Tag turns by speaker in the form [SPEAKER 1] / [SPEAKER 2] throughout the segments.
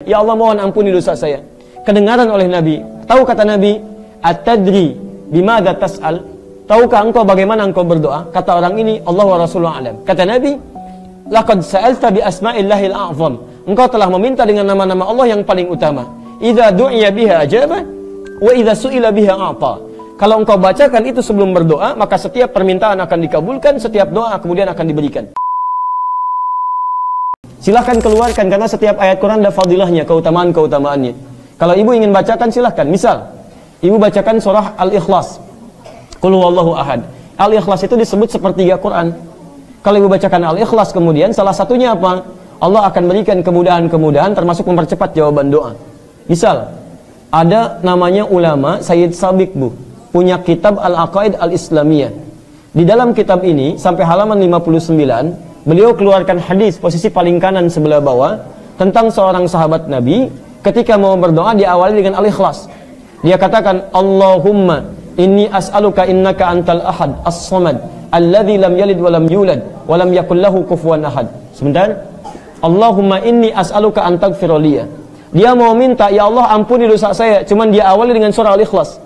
[SPEAKER 1] Ya Allah, mohon ampuni dosa saya. Kedengaran oleh Nabi. Tahu kata Nabi, "At-tadri bimadza tas'al?" Tahukah engkau bagaimana engkau berdoa? Kata orang ini, Allah wa Rasulullah alam. Kata Nabi, "Laqad sa'alta bi asma'illahil a'zam." Engkau telah meminta dengan nama-nama Allah yang paling utama. Idza du'iya biha ajaba wa idza su'ila biha a'ta. Kalau engkau bacakan itu sebelum berdoa, maka setiap permintaan akan dikabulkan, setiap doa kemudian akan diberikan. Silahkan keluarkan, karena setiap ayat Quran ada fadilahnya, keutamaan-keutamaannya. Kalau ibu ingin bacakan, silahkan. Misal, ibu bacakan surah Al-Ikhlas, Qul huwallahu ahad. Al-Ikhlas itu disebut sepertiga Quran. Kalau ibu bacakan Al-Ikhlas kemudian, salah satunya apa? Allah akan berikan kemudahan-kemudahan, termasuk mempercepat jawaban doa. Misal, ada namanya ulama Sayyid Sabiq, Bu, punya kitab Al-Aqaid Al-Islamiyah. Di dalam kitab ini, sampai halaman 59, beliau keluarkan hadis posisi paling kanan sebelah bawah tentang seorang sahabat Nabi ketika mau berdoa diawali dengan Al-Ikhlas. Dia katakan, Allahumma inni as'aluka innaka antal ahad as-samad alladzi lam yalid wa lam yulad wa lam yakul lahu kufuwan ahad. Sebentar. Allahumma inni as'aluka an taghfira li. Dia mau minta, ya Allah ampuni dosa saya, cuman dia awali dengan surah Al-Ikhlas.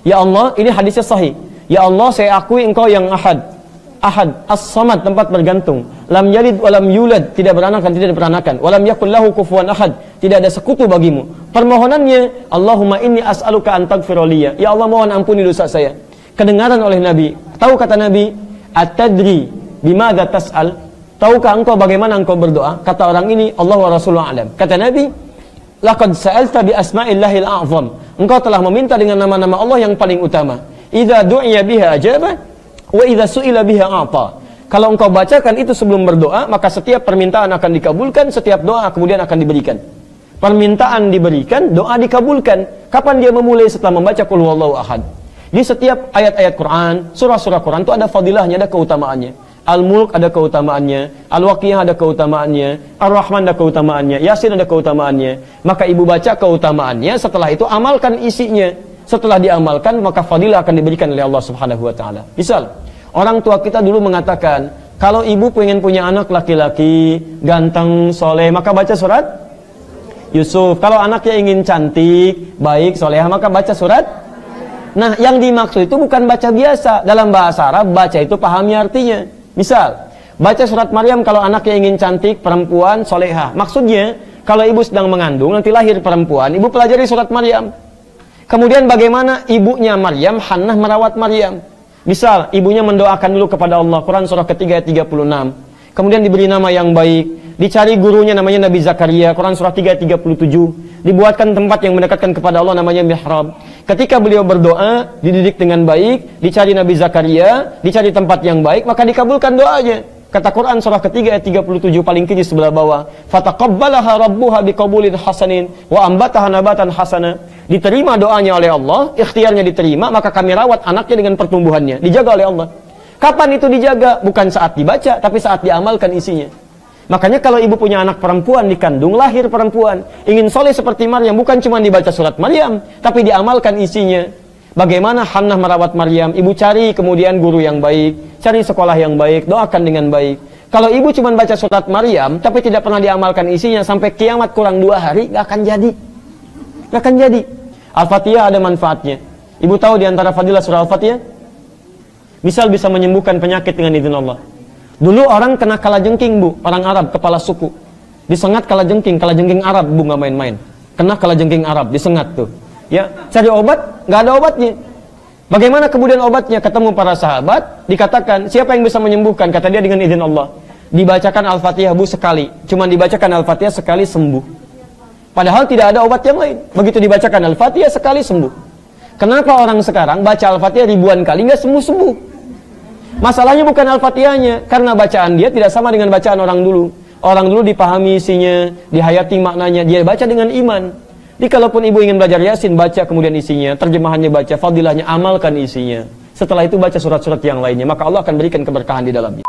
[SPEAKER 1] Ya Allah, ini hadisnya sahih. Ya Allah, saya akui engkau yang ahad. Ahad, as-samad, tempat bergantung. Lam yalid walam yulad, tidak beranak dan tidak diperanakan. Walam yakul lahu kufuwan ahad, tidak ada sekutu bagimu. Permohonannya, Allahumma inni as'aluka an taghfira li. Ya Allah, mohon ampuni dosa saya. Kedengaran oleh Nabi. Tahu kata Nabi, at-tadri bimadza tas'al? Tahukah engkau bagaimana engkau berdoa? Kata orang ini, Allah wa Rasulullah alam. Kata Nabi, laqad sa'alta bi asma'illahil a'zam. Engkau telah meminta dengan nama-nama Allah yang paling utama. Idza du'iya biha ajaba wa idza su'ila biha a'ta. Kalau engkau bacakan itu sebelum berdoa, maka setiap permintaan akan dikabulkan, setiap doa kemudian akan diberikan. Permintaan diberikan, doa dikabulkan. Kapan dia memulai? Setelah membaca Qul huwallahu ahad. Di setiap ayat-ayat Quran, surah-surah Quran itu ada fadilahnya, ada keutamaannya. Al-Mulk ada keutamaannya, Al-Waqiah ada keutamaannya, Ar-Rahman ada keutamaannya, Yasin ada keutamaannya. Maka ibu baca keutamaannya, setelah itu amalkan isinya. Setelah diamalkan, maka fadilah akan diberikan oleh Allah Subhanahu wa taala. Misal, orang tua kita dulu mengatakan, kalau ibu pengen punya anak laki-laki, ganteng, soleh, maka baca surat Yusuf. Kalau anaknya ingin cantik, baik, soleh, maka baca surat. Nah, yang dimaksud itu bukan baca biasa. Dalam bahasa Arab, baca itu pahami artinya. Misal, baca surat Maryam kalau anaknya ingin cantik, perempuan, solehah. Maksudnya, kalau ibu sedang mengandung, nanti lahir perempuan, ibu pelajari surat Maryam. Kemudian bagaimana ibunya Maryam, Hannah merawat Maryam. Misal, ibunya mendoakan dulu kepada Allah, Quran surah ketiga ayat 36. Kemudian diberi nama yang baik. Dicari gurunya namanya Nabi Zakaria, Quran surah 3 ayat 37. Dibuatkan tempat yang mendekatkan kepada Allah namanya mihrab. Ketika beliau berdoa, dididik dengan baik, dicari Nabi Zakaria, dicari tempat yang baik, maka dikabulkan doanya. Kata Quran surah ketiga ayat 37 paling kiri sebelah bawah, fataqabbalaha rabbuha biqabulin hasanin wa ambataha nabatan hasana. Diterima doanya oleh Allah, ikhtiarnya diterima, maka kami rawat anaknya dengan pertumbuhannya, dijaga oleh Allah. Kapan itu dijaga? Bukan saat dibaca, tapi saat diamalkan isinya. Makanya kalau ibu punya anak perempuan dikandung, lahir perempuan, ingin soleh seperti Maryam, bukan cuma dibaca surat Maryam, tapi diamalkan isinya. Bagaimana Hannah merawat Maryam, ibu cari kemudian guru yang baik, cari sekolah yang baik, doakan dengan baik. Kalau ibu cuma baca surat Maryam, tapi tidak pernah diamalkan isinya, sampai kiamat kurang 2 hari, gak akan jadi. Gak akan jadi. Al-Fatihah ada manfaatnya. Ibu tahu diantara fadilah surah Al-Fatihah? Misal bisa menyembuhkan penyakit dengan izin Allah. Dulu orang kena kalajengking, Bu, orang Arab, kepala suku. Disengat kalajengking Arab, Bu, nggak main-main. Kena kalajengking Arab, disengat tuh. Ya, cari obat, nggak ada obatnya. Bagaimana kemudian obatnya? Ketemu para sahabat, dikatakan, siapa yang bisa menyembuhkan? Kata dia dengan izin Allah. Dibacakan Al-Fatihah, Bu, sekali. Cuman dibacakan Al-Fatihah sekali sembuh. Padahal tidak ada obat yang lain. Begitu dibacakan Al-Fatihah sekali sembuh. Kenapa orang sekarang baca Al-Fatihah ribuan kali nggak sembuh-sembuh? Masalahnya bukan Al-Fatihahnya, karena bacaan dia tidak sama dengan bacaan orang dulu. Orang dulu dipahami isinya, dihayati maknanya, dia baca dengan iman. Jadi kalaupun ibu ingin belajar Yasin, baca kemudian isinya, terjemahannya baca, fadilahnya amalkan isinya. Setelah itu baca surat-surat yang lainnya, maka Allah akan berikan keberkahan di dalamnya.